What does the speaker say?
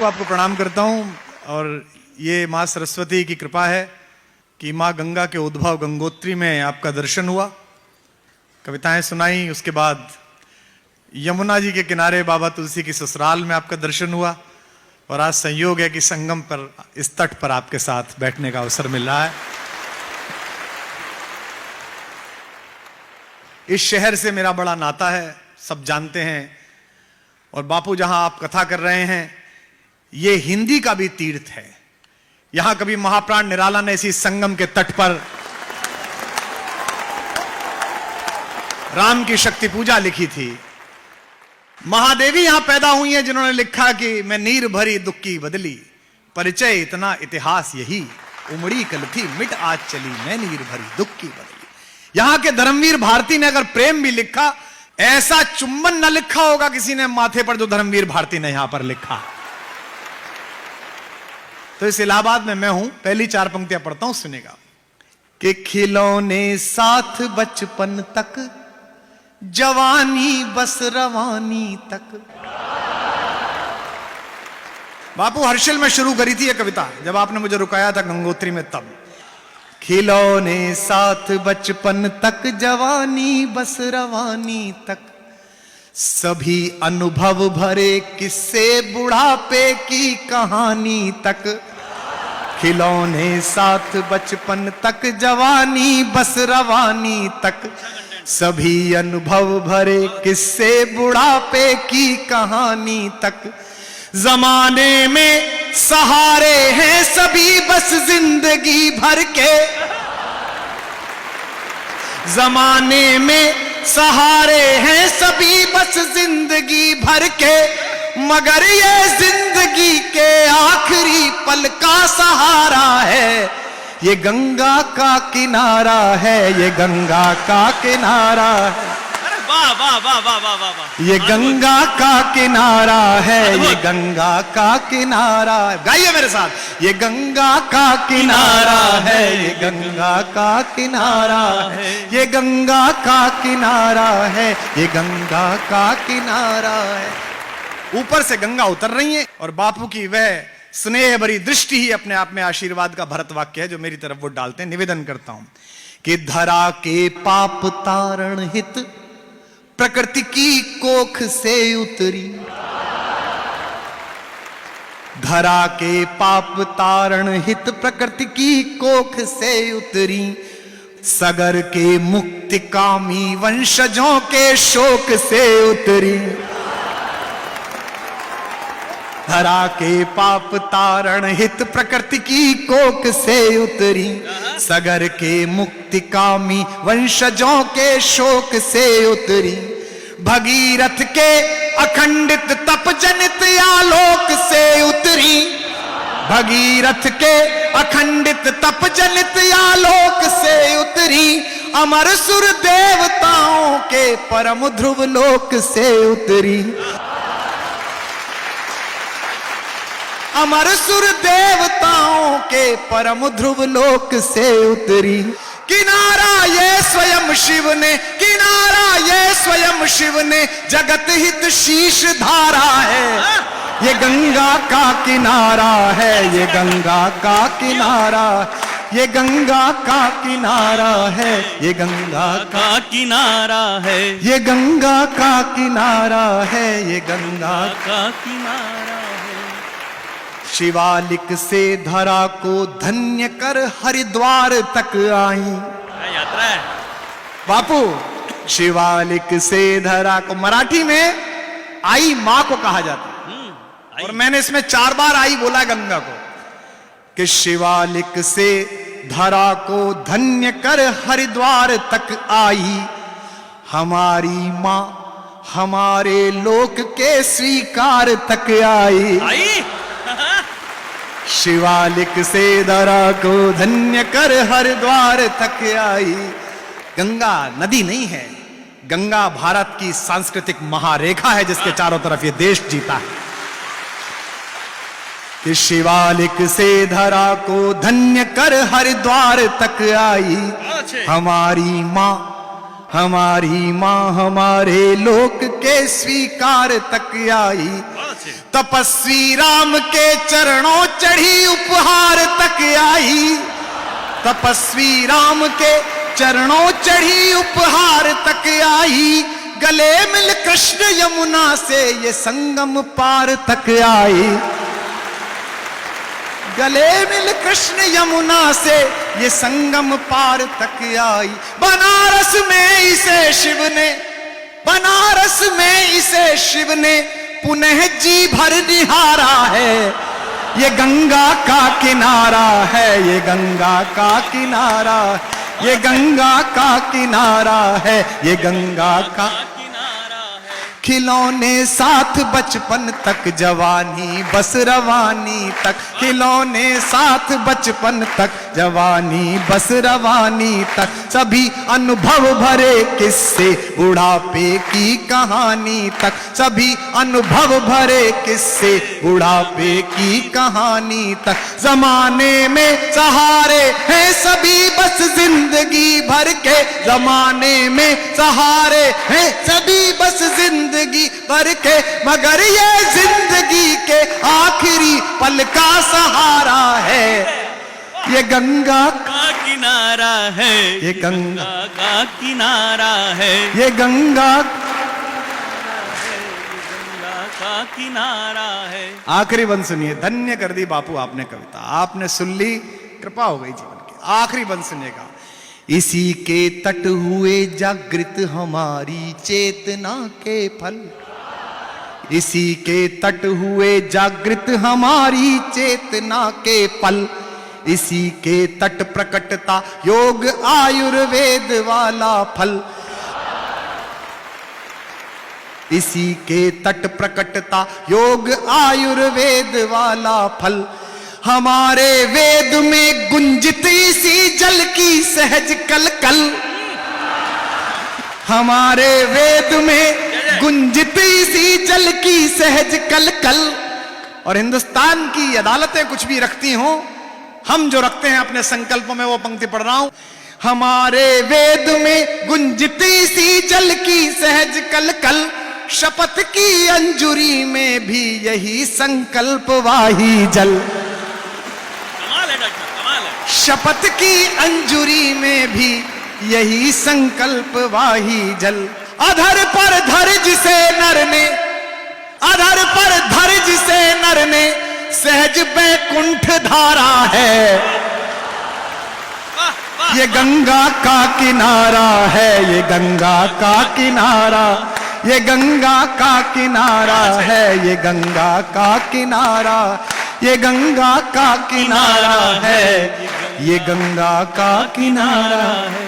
आपको प्रणाम करता हूं। और ये माँ सरस्वती की कृपा है कि माँ गंगा के उद्भव गंगोत्री में आपका दर्शन हुआ, कविताएं सुनाई, उसके बाद यमुना जी के किनारे बाबा तुलसी की ससुराल में आपका दर्शन हुआ, और आज संयोग है कि संगम पर, इस तट पर आपके साथ बैठने का अवसर मिल रहा है। इस शहर से मेरा बड़ा नाता है, सब जानते हैं। और बापू जहां आप कथा कर रहे हैं, ये हिंदी का भी तीर्थ है। यहां कभी महाप्राण निराला ने इसी संगम के तट पर राम की शक्ति पूजा लिखी थी। महादेवी यहां पैदा हुई हैं जिन्होंने लिखा कि मैं नीर भरी दुख की बदली, परिचय इतना इतिहास यही, उमड़ी कल थी मिट आज चली, मैं नीर भरी दुख की बदली। यहां के धर्मवीर भारती ने अगर प्रेम भी लिखा, ऐसा चुंबन न लिखा होगा किसी ने माथे पर जो धर्मवीर भारती ने यहां पर लिखा। तो इस इलाहाबाद में मैं हूं, पहली 4 पंक्तियां पढ़ता हूं, सुनेगा। कि खिलौने साथ बचपन तक, जवानी बस रवानी तक। बापू हर्षिल में शुरू करी थी यह कविता, जब आपने मुझे रुकाया था गंगोत्री में तब। खिलौने साथ बचपन तक, जवानी बस रवानी तक, सभी अनुभव भरे किस्से बुढ़ापे की कहानी तक। खिलौने साथ बचपन तक, जवानी बस रवानी तक, सभी अनुभव भरे किस्से बुढ़ापे की कहानी तक। जमाने में सहारे हैं सभी बस जिंदगी भर के, जमाने में सहारे हैं सभी बस जिंदगी भर के, मगर ये जिंदगी के आखिरी पल का सहारा है, ये गंगा का किनारा है, ये गंगा का किनारा है। वाह वाह वाह वाह वाह वाह, ये गंगा का किनारा है, ये गंगा का किनारा है। गाइए मेरे साथ। ये गंगा का किनारा है, ये गंगा का किनारा है, ये गंगा का किनारा है, ये गंगा का किनारा है। ऊपर से गंगा उतर रही है, और बापू की वह स्नेह भरी दृष्टि ही अपने आप में आशीर्वाद का भरत वाक्य है जो मेरी तरफ वो डालते हैं। निवेदन करता हूं कि धरा के पाप तारण हित, प्रकृति की कोख से उतरी। धरा के पाप तारण हित, प्रकृति की कोख से उतरी, सगर के मुक्ति कामी वंशजों के शोक से उतरी। धरा के पाप तारण हित, प्रकृति की कोख से उतरी, सगर के मुक्ति कामी वंशजों के शोक से उतरी। भगीरथ के अखंडित तप जनित आलोक से उतरी, भगीरथ के अखंडित तप जनित आलोक से उतरी। अमर सुर देवताओं के परम ध्रुव लोक से उतरी, अमर सुर देवताओं के परम ध्रुव लोक से उतरी। किनारा ये स्वयं शिव ने, किनारा ये स्वयं शिव ने, जगत हित शीश धारा है। ये गंगा का किनारा है, ये गंगा का किनारा, ये गंगा का किनारा है, ये गंगा का किनारा है, ये गंगा का किनारा है, ये गंगा का किनारा है। शिवालिक से धरा को धन्य कर हरिद्वार तक आई। यात्रा है बापू। शिवालिक से धरा को मराठी में आई मां को कहा जाता है, और मैंने इसमें 4 बार आई बोला गंगा को। कि शिवालिक से धरा को धन्य कर हरिद्वार तक आई, हमारी मां हमारे लोक के स्वीकार तक आई। शिवालिक से धरा को धन्य कर हरिद्वार तक आई। गंगा नदी नहीं है, गंगा भारत की सांस्कृतिक महारेखा है जिसके चारों तरफ ये देश जीता है। कि शिवालिक से धरा को धन्य कर हरिद्वार तक आई, हमारी मां हमारी मां हमारे लोक के स्वीकार तक आई। तपस्वी राम के चरणों चढ़ी उपहार तक आई, तपस्वी राम के चरणों चढ़ी उपहार तक आई, गले मिल कृष्ण यमुना से ये संगम पार तक आई, गले मिल कृष्ण यमुना से ये संगम पार तक आई। बनारस में इसे शिव ने, बनारस में इसे शिव ने पुनः जी भर निहारा है, ये गंगा का किनारा है, ये गंगा का किनारा, ये गंगा का किनारा है, ये गंगा का किनारा है। खिलौने साथ बचपन तक जवानी बस रवानी तक, खिलौने साथ बचपन तक जवानी बस रवानी तक, सभी अनुभव भरे किस्से बुढ़ापे की कहानी तक, सभी अनुभव भरे किस्से बुढ़ापे की कहानी तक। जमाने में सहारे हैं सभी बस जिंदगी भर के, जमाने में सहारे हैं सभी बस जिंदगी भर के, मगर ये जिंदगी के आखिरी पल का सहारा है, ये गंगा का किनारा है, ये गंगा का किनारा है, ये गंगा का किनारा है। आखिरी बंद सुनिए, धन्य कर दी बापू आपने कविता, आपने सुन ली, कृपा हो गई जीवन की। आखिरी बंद सुनिएगा। इसी के तट हुए जागृत हमारी चेतना के फल, इसी के तट हुए जागृत हमारी चेतना के पल, इसी के तट प्रकटता योग आयुर्वेद वाला फल, इसी के तट प्रकटता योग आयुर्वेद वाला फल, हमारे वेद में गुंजित इसी जल की सहज कल कल, हमारे वेद में गुंजित इसी जल की सहज कल कल। और हिंदुस्तान की अदालतें कुछ भी रखती हों, हम जो रखते हैं अपने संकल्प में, वो पंक्ति पढ़ रहा हूं। हमारे वेद में गुंजित इसी जल की सहज कल कल, शपथ की अंजुरी में भी यही संकल्प वाही जल, कमाल है डॉक्टर, कमाल है। शपथ की अंजुरी में भी यही संकल्प वाही जल। अधर पर धर जिसे नर ने, अधर पर धर जिसे नर ने सहज बैकुंठ धारा है, वाह, वाह, ये गंगा का किनारा है, ये गंगा का किनारा, ये गंगा का किनारा है, ये गंगा का किनारा, ये गंगा का किनारा है, ये गंगा का किनारा है।